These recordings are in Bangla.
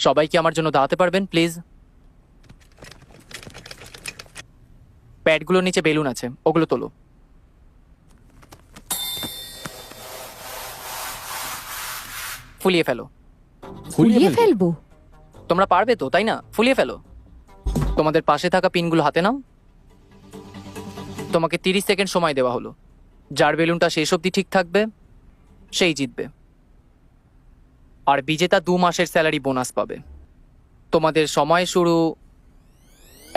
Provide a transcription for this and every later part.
সবাই কি আমার জন্য দাঁড়াতে পারবেন প্লিজ? প্যাডগুলোর নিচে বেলুন আছে, ওগুলো তোলো। ফুলিয়ে ফেলো। ফুলিয়ে ফেলবো? তোমরা পারবে তো, তাই না? ফুলিয়ে ফেলো। তোমাদের পাশে থাকা পিনগুলো হাতে নাও। তোমাকে 30 সেকেন্ড সময় দেওয়া হলো। যার বেলুনটা শেষ অবধি ঠিক থাকবে সেই জিতবে, আর বিজেতা 2 মাসের স্যালারি বোনাস পাবে। তোমাদের সময় শুরু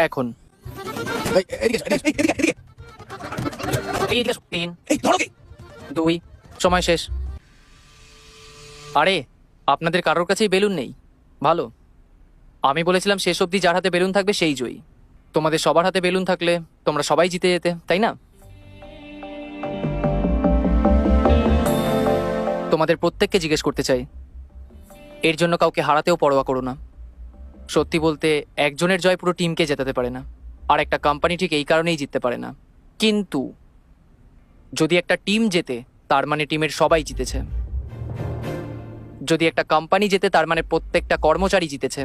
এখন। তিন, 2, সময় শেষ। আরে, আপনাদের কারোর কাছেই বেলুন নেই? ভালো। আমি বলেছিলাম শেষ অবধি যার হাতে বেলুন থাকবে সেই জয়ী। তোমাদের সবার হাতে বেলুন থাকলে তোমরা সবাই জিতে যেতে, তাই না? তোমাদের প্রত্যেককে জিজ্ঞেস করতে চাই, এর জন্য কাউকে হারাতেও পরোয়া করো না। সত্যি বলতে, একজনের জয় পুরো টিমকে জেতাতে পারে না, আর একটা কোম্পানি ঠিক এই কারণেই জিততে পারে না। কিন্তু যদি একটা টিম জেতে, তার মানে টিমের সবাই জিতেছে। যদি একটা কোম্পানি জেতে, তার মানে প্রত্যেকটা কর্মচারী জিতেছে।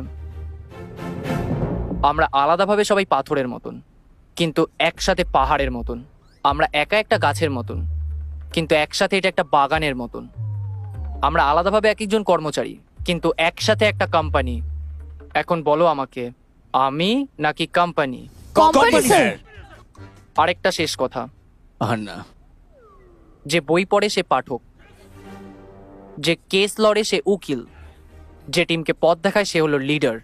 আমরা আলাদাভাবে সবাই পাথরের মতন, কিন্তু একসাথে পাহাড়ের মতন। আমরা একা একটা গাছের মতন, কিন্তু একসাথে এটা একটা বাগানের মতন। আমরা আলাদাভাবে এক একজন কর্মচারী, কিন্তু একসাথে একটা কোম্পানি। এখন বলো আমাকে, আমি নাকি কোম্পানি? Company sir. আরেকটা শেষ কথা, আর না। যে বই পড়ে সে পাঠক, যে কেস লড়ে সে উকিল, যে টিমকে পথ দেখায় সে হলো লিডার।